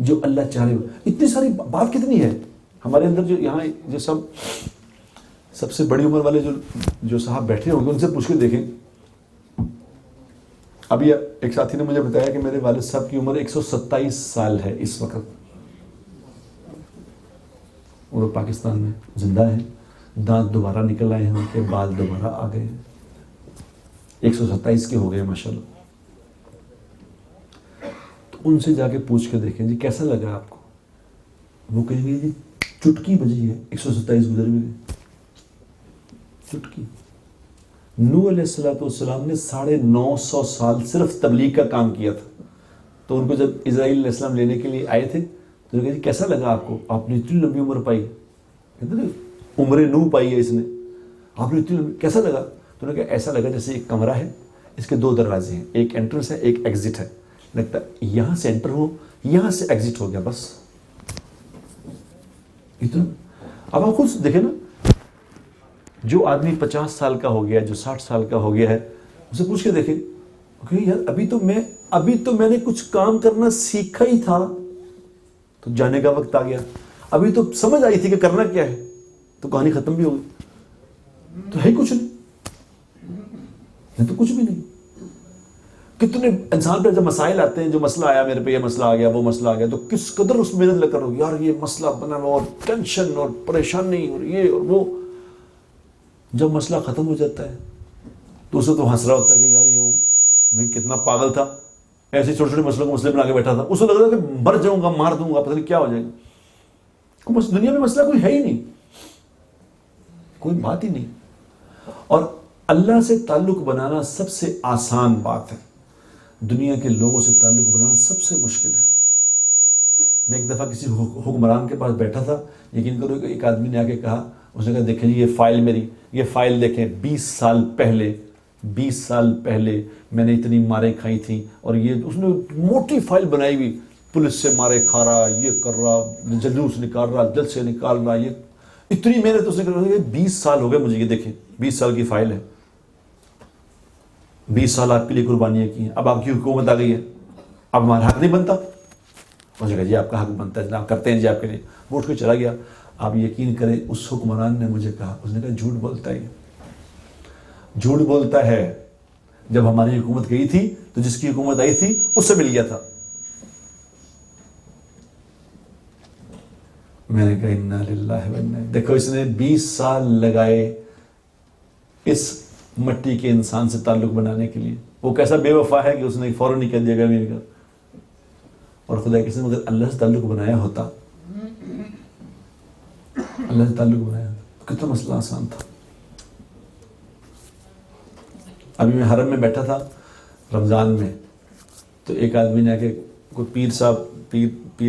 جو اللہ چاہے. اتنی ساری بات کتنی ہے ہمارے اندر. جو یہاں جو سب سے بڑی عمر والے جو صاحب بیٹھے ہوں گے ان سے پوچھ کے دیکھیں. ابھی ایک ساتھی نے مجھے بتایا کہ میرے والد صاحب کی عمر 127 سال ہے اس وقت. وہ پاکستان میں زندہ ہیں، دانت دوبارہ نکل آئے ہیں، ان کے بال دوبارہ آ گئے ہیں. 127 کے ہو گئے ماشاءاللہ. تو ان سے جا کے پوچھ کے دیکھیں جی کیسا لگا آپ کو. وہ کہیں گے جی چٹکی بجی ہے 127 گزر بھی گئے. چٹکی. نوح علیہ السلام نے 950 سال صرف تبلیغ کا کام کیا تھا. تو ان کو جب اسرائیل علیہ السلام لینے کے لیے آئے تھے تو کہا جی کیسا لگا آپ کو، آپ نے اتنی لمبی عمر پائی. کہتے ہیں عمر نوح پائی ہے اس نے، آپ نے اتنی لمبی، کیسا لگا؟ تو انہوں نے کہا ایسا لگا جیسے ایک کمرہ ہے، اس کے 2 دروازے ہیں، ایک انٹرنس ہے ایک ایگزٹ ہے. لگتا ہے یہاں سے انٹر ہو یہاں سے ایگزٹ ہو گیا بس. اتنا. اب آپ خود دیکھیں نا، جو آدمی 50 سال کا ہو گیا، جو 60 سال کا ہو گیا ہے، اسے پوچھ کے دیکھیں کہ یار ابھی تو میں نے کچھ کام کرنا سیکھا ہی تھا تو جانے کا وقت آ گیا. ابھی تو سمجھ آئی تھی کہ کرنا کیا ہے تو کہانی ختم بھی ہو گئی. تو ہے کچھ نہیں، تو کچھ بھی نہیں. کتنے انسان پہ جب مسائل آتے ہیں، جو مسئلہ آیا میرے پہ، یہ مسئلہ آ گیا، وہ مسئلہ آ گیا، تو کس قدر اس محنت لگ کر یار یہ مسئلہ بنا ہوا، اور ٹینشن اور پریشانی اور یہ اور وہ. جب مسئلہ ختم ہو جاتا ہے تو اسے تو ہنس رہا ہوتا ہے کہ یار یہ میں کتنا پاگل تھا، ایسے چھوٹے چھوٹے مسئلوں کو مسئلے بنا کے بیٹھا تھا. اسے لگ رہا تھا کہ مر جاؤں گا، مار دوں گا، پتہ نہیں کیا ہو جائے گا. دنیا میں مسئلہ کوئی ہے ہی نہیں، کوئی بات ہی نہیں. اور اللہ سے تعلق بنانا سب سے آسان بات ہے، دنیا کے لوگوں سے تعلق بنانا سب سے مشکل ہے. میں ایک دفعہ کسی حکمران کے پاس بیٹھا تھا، یقین کرو کہ ایک آدمی نے آ کے کہا، اس نے کہا دیکھیں جی یہ فائل میری، یہ فائل دیکھیں 20 سال پہلے میں نے اتنی ماریں کھائی تھیں، اور یہ اس نے موٹی فائل بنائی ہوئی، پولیس سے مارے کھا رہا، یہ کر رہا، جلوس نکال رہا، جل سے نکال رہا، یہ اتنی محنت اس نے کر رہی ہے. 20 سال ہو گئے مجھے، یہ دیکھیں 20 سال کی فائل ہے، 20 سال آپ کے لیے قربانیاں کی ہیں. اب آپ کی حکومت آ گئی ہے، اب ہمارا حق نہیں بنتا. اس نے کہا جی آپ کا حق بنتا ہے جناب، کرتے ہیں جی آپ کے لیے. وہ اٹھ کے چلا گیا. آپ یقین کریں اس حکمران نے مجھے کہا، اس نے کہا جھوٹ بولتا ہے، جھوٹ بولتا ہے. جب ہماری حکومت گئی تھی تو جس کی حکومت آئی تھی اس سے مل گیا تھا. میں نے کہا انا للہ و انا. دیکھو اس نے 20 سال لگائے اس مٹی کے انسان سے تعلق بنانے کے لیے. وہ کیسا بے وفا ہے کہ اس نے فوراً نکل دیا گا میرے گھر. اور خدا کے قسم اگر اللہ سے تعلق بنایا ہوتا، اللہ سے تعلق بنایا ہوتا، کتنا مسئلہ آسان تھا. ابھی میں حرم میں بیٹھا تھا رمضان میں، تو ایک آدمی نے آ کے، کوئی پیر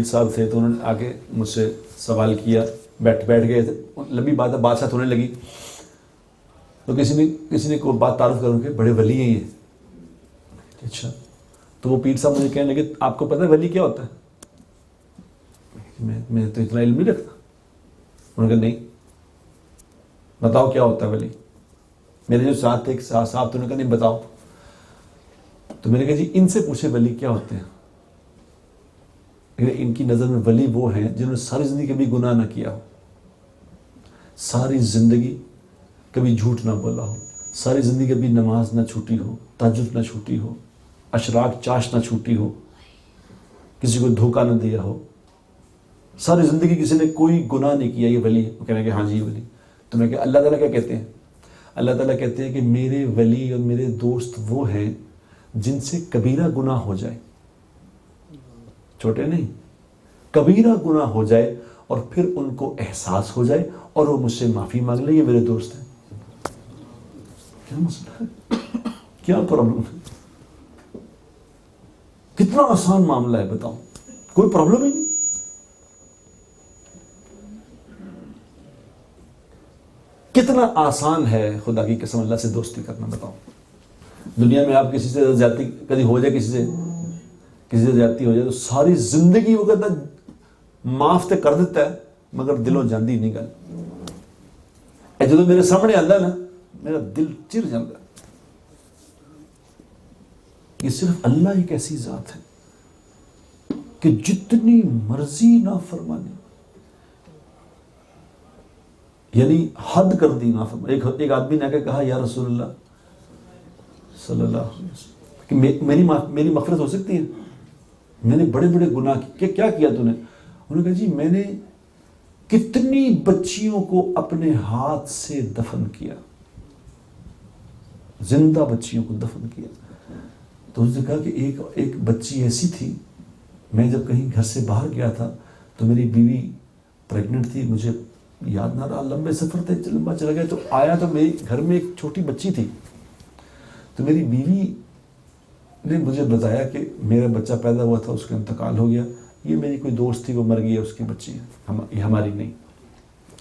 صاحب تھے، تو انہوں نے آ کے مجھ سے سوال کیا. بیٹھ گئے تھے، لمبی بات بات ہونے لگی. تو کسی نے کوئی بات تعارف کروں کہ بڑے ولی ہیں یہ. اچھا. تو وہ پیر صاحب مجھے کہنے لگے آپ کو پتہ ہے ولی کیا ہوتا ہے؟ میں تو اتنا علم نہیں رکھتا. انہوں نے کہا نہیں، بتاؤ کیا ہوتا ہے ولی. میرے جو ساتھ تھے ایک صاحب، تو انہوں نے کہا نہیں بتاؤ. تو میں نے کہا جی ان سے پوچھے ولی کیا ہوتے ہیں. ان کی نظر میں ولی وہ ہیں جنہوں نے ساری زندگی کبھی گناہ نہ کیا ہو، ساری زندگی کبھی جھوٹ نہ بولا ہو، ساری زندگی کبھی نماز نہ چھوٹی ہو، تہجد نہ چھوٹی ہو، اشراق چاش نہ چھوٹی ہو، کسی کو دھوکہ نہ دیا ہو، ساری زندگی کسی نے کوئی گناہ نہیں کیا، یہ ولی. وہ کہنے کہ ہاں جی ولی. تو میں کہ اللہ تعالیٰ کیا کہتے ہیں؟ اللہ تعالیٰ کہتے ہیں کہ میرے ولی اور میرے دوست وہ ہیں جن سے کبیرہ گناہ ہو جائے، چھوٹے نہیں، کبیرہ گناہ ہو جائے اور پھر ان کو احساس ہو جائے اور وہ مجھ سے معافی مانگ لیں، یہ میرے دوست ہیں. کیا مسئلہ ہے؟ کیا پرابلم ہے؟ کتنا آسان معاملہ ہے بتاؤ، کوئی پرابلم ہی نہیں. کتنا آسان ہے خدا کی قسم اللہ سے دوستی کرنا. بتاؤ دنیا میں آپ کسی سے زیادتی کبھی ہو جائے، کسی سے زیادتی ہو جائے تو ساری زندگی وہ کہتا معاف تو کر دیتا ہے مگر دلوں جاندی نہیں گل. جب میرے سامنے آتا ہے نا میرا دل چر جاتا ہے. یہ صرف اللہ ایک ایسی ذات ہے کہ جتنی مرضی نافرمانی، یعنی حد کر دی نافرمانی. ایک آدمی نے آ کے کہا یا رسول اللہ صلی اللہ علیہ وسلم کہ میری مغفرت ہو سکتی ہے، میں نے بڑے بڑے گناہ کیا کیا تو نے؟ انہوں نے کہا جی میں نے کتنی بچیوں کو اپنے ہاتھ سے دفن کیا، زندہ بچیوں کو دفن کیا. تو اس نے کہا کہ ایک بچی ایسی تھی، میں جب کہیں گھر سے باہر گیا تھا تو میری بیوی پریگننٹ تھی، مجھے یاد نہ رہا، لمبے سفر تھے، لمبا چلا گیا، تو آیا تو میری گھر میں ایک چھوٹی بچی تھی. تو میری بیوی نے مجھے بتایا کہ میرا بچہ پیدا ہوا تھا، اس کا انتقال ہو گیا، یہ میری کوئی دوست تھی وہ مر گئی ہے، اس کی بچی ہے، یہ ہماری نہیں.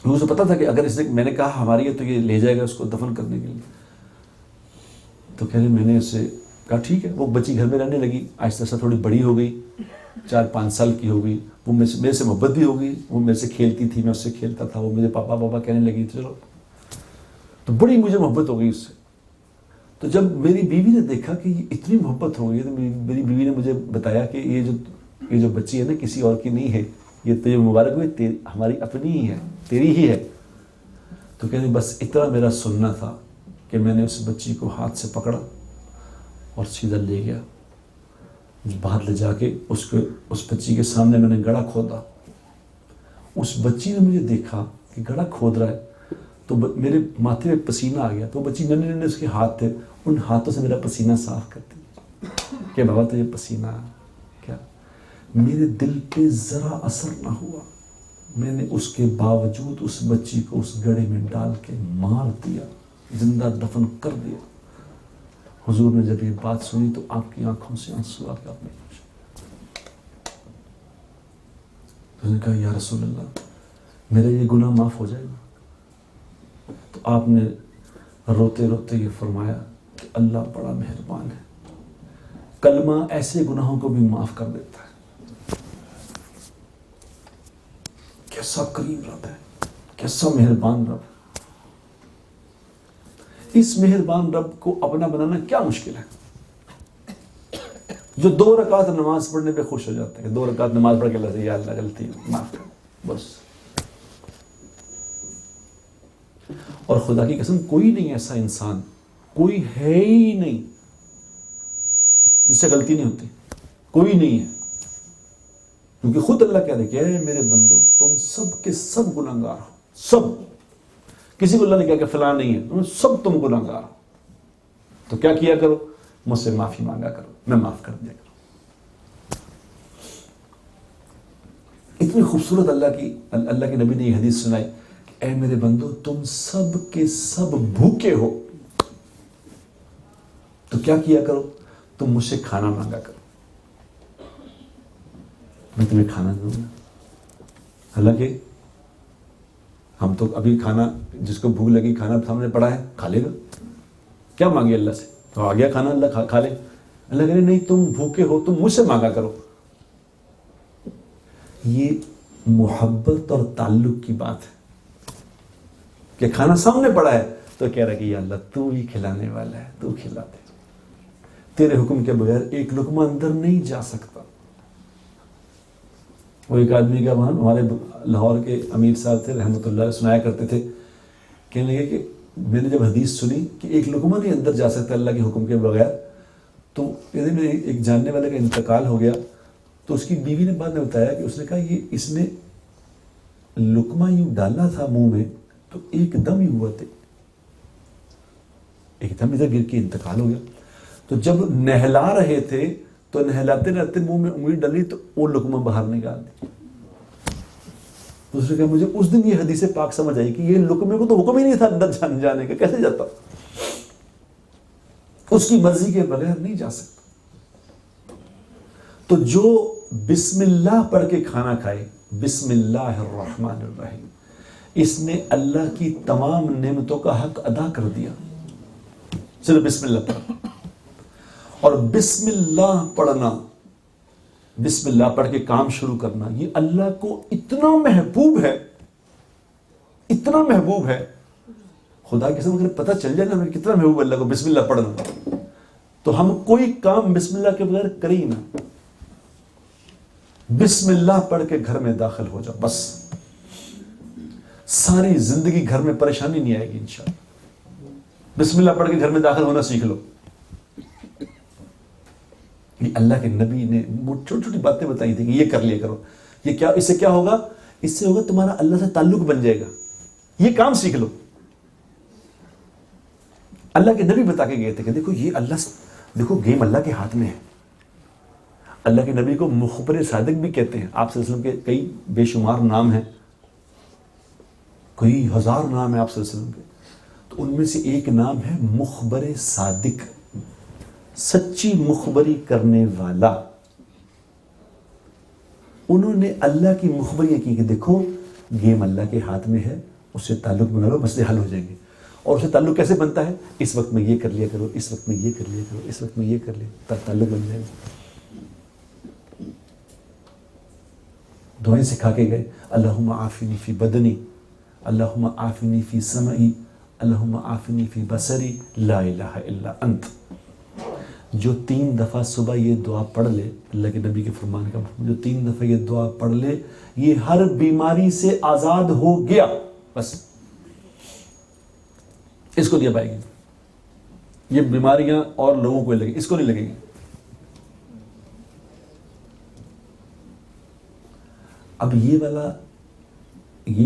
مجھے پتا تھا کہ اگر اس نے میں نے کہا ہماری ہے تو یہ لے جائے گا اس کو دفن کرنے کے لیے. تو کہہ رہے میں نے اس سے کہا ٹھیک ہے. وہ بچی گھر میں رہنے لگی، آہستہ آہستہ تھوڑی بڑی ہو گئی، 4-5 سال کی ہو گئی. وہ میرے سے محبت بھی ہو گئی، وہ میرے سے کھیلتی تھی، میں اس سے کھیلتا تھا، وہ مجھے پاپا پاپا کہنے لگی. چلو تو بڑی مجھے محبت ہو گئی اس سے. تو جب میری بیوی نے دیکھا کہ یہ اتنی محبت ہو گئی تو میری بیوی نے مجھے بتایا کہ یہ جو بچی ہے نا کسی اور کی نہیں ہے، یہ تجھے مبارک ہوئی، ہماری اپنی ہی ہے، تیری ہی ہے. تو کہنے بس اتنا میرا سننا تھا کہ میں نے اس بچی کو ہاتھ سے پکڑا اور سیدھا لے گیا باہر لے جا کے اس بچی کے سامنے میں نے گڑھا کھودا. اس بچی نے مجھے دیکھا کہ گڑھا کھود رہا ہے تو میرے ماتھے پہ پسینہ آ گیا. تو بچی ننے ننے اس کے ہاتھ تھے, ان ہاتھوں سے میرا پسینہ صاف کرتی کہ بابا تجھے پسینہ کیا. میرے دل پہ ذرا اثر نہ ہوا. میں نے اس کے باوجود اس بچی کو اس گڑھے میں ڈال کے مار دیا, زندہ دفن کر دیا. حضور نے جب یہ بات سنی تو آپ کی آنکھوں سے آنسو آ کے آپ نے پوچھا, تو نے کہا یا رسول اللہ میرا یہ گناہ معاف ہو جائے گا؟ تو آپ نے روتے روتے یہ فرمایا کہ اللہ بڑا مہربان ہے, کلمہ ایسے گناہوں کو بھی معاف کر دیتا ہے. کیسا کریم رب ہے, کیسا مہربان رب. اس مہربان رب کو اپنا بنانا کیا مشکل ہے, جو 2 رکعت نماز پڑھنے پہ خوش ہو جاتا ہے. 2 رکعت نماز پڑھ کے اللہ سے یا اللہ غلطی معاف کر, بس. اور خدا کی قسم کوئی نہیں ایسا انسان, کوئی ہے ہی نہیں جس سے غلطی نہیں ہوتی, کوئی نہیں ہے. کیونکہ خود اللہ کیا دیکھے, اے میرے بندو تم سب کے سب گناہگار ہو, سب. کسی کو اللہ نے کہا کہ فلاں نہیں ہے, تم سب تم گناہگار ہو. تو کیا کیا کرو, مجھ سے معافی مانگا کرو, میں معاف کر دیا کروں. اتنی خوبصورت اللہ کے نبی نے یہ حدیث سنائی کہ اے میرے بندو تم سب کے سب بھوکے ہو, تو کیا کیا کرو, تم مجھ سے کھانا مانگا کرو, میں تمہیں کھانا دوں گا. حالانکہ ہم تو ابھی کھانا, جس کو بھوک لگی کھانا سامنے پڑا ہے کھا لے گا, کیا مانگے اللہ سے, تو آ گیا کھانا, اللہ کھا لے. اللہ کہے نہیں تم بھوکے ہو, تم مجھ سے مانگا کرو. یہ محبت اور تعلق کی بات ہے کہ کھانا سامنے پڑا ہے تو کہہ رہا کہ یا اللہ تو ہی کھلانے والا ہے, تو کھلا دے, تیرے حکم کے بغیر ایک لقمہ اندر نہیں جا سکتا. وہ ایک آدمی کا, وہاں ہمارے لاہور کے امیر صاحب تھے رحمۃ اللہ علیہ, سنایا کرتے تھے, کہنے لگے کہ میں نے جب حدیث سنی کہ ایک لقمہ نہیں اندر جا سکتا اللہ کے حکم کے بغیر, تو میرے ایک جاننے والے کا انتقال ہو گیا. تو اس کی بیوی نے بعد میں بتایا کہ اس نے کہا یہ اس نے لقمہ یوں ڈالا تھا منہ میں تو ایک دم ہی ہوا تھے, ایک دم ادھر گر کے انتقال ہو گیا. تو جب نہلا رہے تھے تو نہلاتے رہتے منہ میں انگلی ڈلی تو وہ لقمہ باہر نکال دی. تو اس نے کہا مجھے اس دن یہ حدیث پاک سمجھ آئی کہ یہ لقمے کو تو حکم ہی نہیں تھا اندر جانے کا, کیسے جاتا, اس کی مرضی کے بغیر نہیں جا سکتا. تو جو بسم اللہ پڑھ کے کھانا کھائے, بسم اللہ الرحمن الرحیم, اس نے اللہ کی تمام نعمتوں کا حق ادا کر دیا. صرف بسم اللہ پڑھا. اور بسم اللہ پڑھنا, بسم اللہ پڑھ کے کام شروع کرنا, یہ اللہ کو اتنا محبوب ہے, اتنا محبوب ہے. خدا کی قسم اگر پتہ چل جائے نا کتنا محبوب اللہ کو بسم اللہ پڑھنا, تو ہم کوئی کام بسم اللہ کے بغیر کریں ہی نہ. بسم اللہ پڑھ کے گھر میں داخل ہو جاؤ, بس ساری زندگی گھر میں پریشانی نہیں آئے گی انشاءاللہ. بسم اللہ پڑھ کے گھر میں داخل ہونا سیکھ لو. اللہ کے نبی نے چھوٹی چھوٹی باتیں بتائی تھی کہ یہ کر لیا کرو, یہ کیا, اس سے کیا ہوگا, اس سے ہوگا تمہارا اللہ سے تعلق بن جائے گا, یہ کام سیکھ لو. اللہ کے نبی بتا کے گئے تھے کہ دیکھو یہ اللہ, دیکھو گیم اللہ کے ہاتھ میں ہے. اللہ کے نبی کو مخبر صادق بھی کہتے ہیں. آپ صلی اللہ علیہ وسلم کے کئی بے شمار نام ہیں, کئی ہزار نام ہیں آپ صلی اللہ علیہ وسلم کے, تو ان میں سے ایک نام ہے مخبر صادق, سچی مخبری کرنے والا. انہوں نے اللہ کی مخبری کی کہ دیکھو گیم اللہ کے ہاتھ میں ہے, اس سے تعلق بنا لو, مسئلے حل ہو جائیں گے. اور اس سے تعلق کیسے بنتا ہے, اس وقت میں یہ کر لیا کرو, اس وقت میں یہ کر لیا کرو, اس وقت میں یہ کر لیا, تعلق بن جائے گا. دعائیں سکھا کے گئے, اللہم عافنی فی بدنی, اللہم عافنی فی سمعی, اللہم عافنی فی بصری, لا الہ الا انت. جو 3 دفعہ صبح یہ دعا پڑھ لے, اللہ کے نبی کے فرمان کا, جو 3 دفعہ یہ دعا پڑھ لے, یہ ہر بیماری سے آزاد ہو گیا. بس اس کو دیا پائے گی. یہ بیماریاں اور لوگوں کو لگیں, اس کو نہیں لگیں گی. اب یہ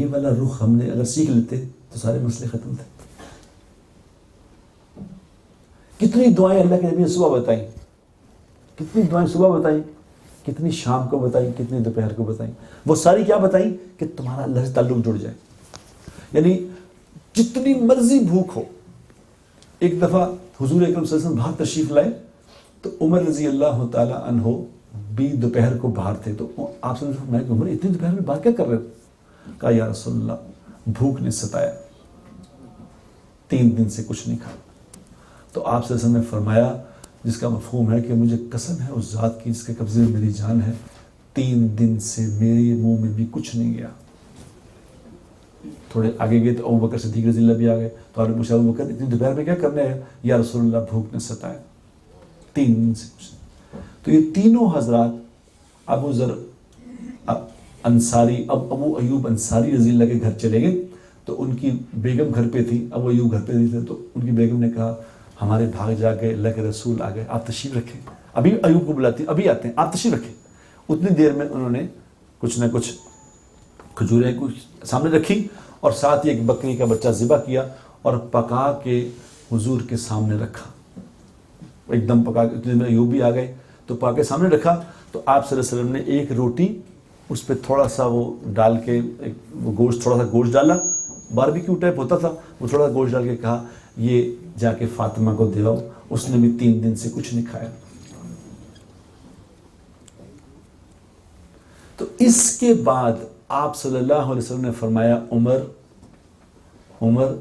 والا رخ ہم نے اگر سیکھ لیتے تو سارے مسئلے ختم تھے. کتنی دعائیں اللہ کے نبی نے صبح بتائیں, کتنی دعائیں صبح بتائیں, کتنی شام کو بتائیں, کتنی دوپہر کو بتائیں. وہ ساری کیا بتائیں کہ تمہارا اللہ سے تعلق جڑ جائے. یعنی جتنی مرضی بھوک ہو. ایک دفعہ حضور اکرم صلی اللہ علیہ وسلم باہر تشریف لائے تو عمر رضی اللہ تعالی عنہ بھی دوپہر کو باہر تھے. تو آپ سے میں کہ عمر اتنی دوپہر میں باہر کیا کر رہے ہو؟ کہا یا رسول اللہ بھوک نے ستایا, 3 دن سے کچھ نہیں کھایا. تو آپ صلی اللہ علیہ وسلم نے فرمایا جس کا مفہوم ہے کہ مجھے قسم ہے اس ذات کی جس کے قبضے میں میری جان ہے, 3 دن سے میرے منہ میں بھی کچھ نہیں گیا. تھوڑے آگے گئے تو ابو بکر صدیق رضی اللہ بھی آ گئے. تو آپ نے پوچھا ابو بکر اتنی دوپہر میں کیا کرنا ہے؟ یا رسول اللہ بھوک نے ستایا, 3 دن سے کچھ نہیں. تو یہ تینوں حضرات ابو ذر انصاری ابو ایوب انصاری رضی اللہ کے گھر چلے گئے. تو ان کی بیگم گھر پہ تھی, ابو ایوب گھر پہ نہیں تھے. تو ان کی بیگم نے کہا ہمارے بھاگ جا گئے, اللہ کے رسول آ گئے, آپ تشریف رکھیں. ابھی ایوب کو بلاتی, ابھی آتے ہیں, آپ تشریف رکھیں. اتنی دیر میں انہوں نے کچھ نہ کچھ کھجوریں کچھ سامنے رکھی اور ساتھ ہی ایک بکری کا بچہ ذبح کیا اور پکا کے حضور کے سامنے رکھا. ایک دم پکا کے, اتنے میں ایوب بھی آ گئے تو پکا کے سامنے رکھا. تو آپ صلی اللہ علیہ وسلم نے ایک روٹی اس پہ تھوڑا سا وہ ڈال کے وہ گوشت, تھوڑا سا گوشت ڈالا, باربیکیو ٹائپ ہوتا تھا, وہ تھوڑا سا گوشت ڈال کے کہا یہ جا کے فاطمہ کو دے آؤ, اس نے بھی 3 دن سے کچھ نہیں کھایا. تو اس کے بعد آپ صلی اللہ علیہ وسلم نے فرمایا عمر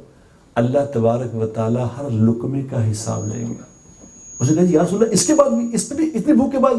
اللہ تبارک و تعالی ہر لقمے کا حساب لیں گے. اس نے کہا یا رسول اللہ اس کے بعد بھی, اس پہ بھی اتنی بھوک کے بعد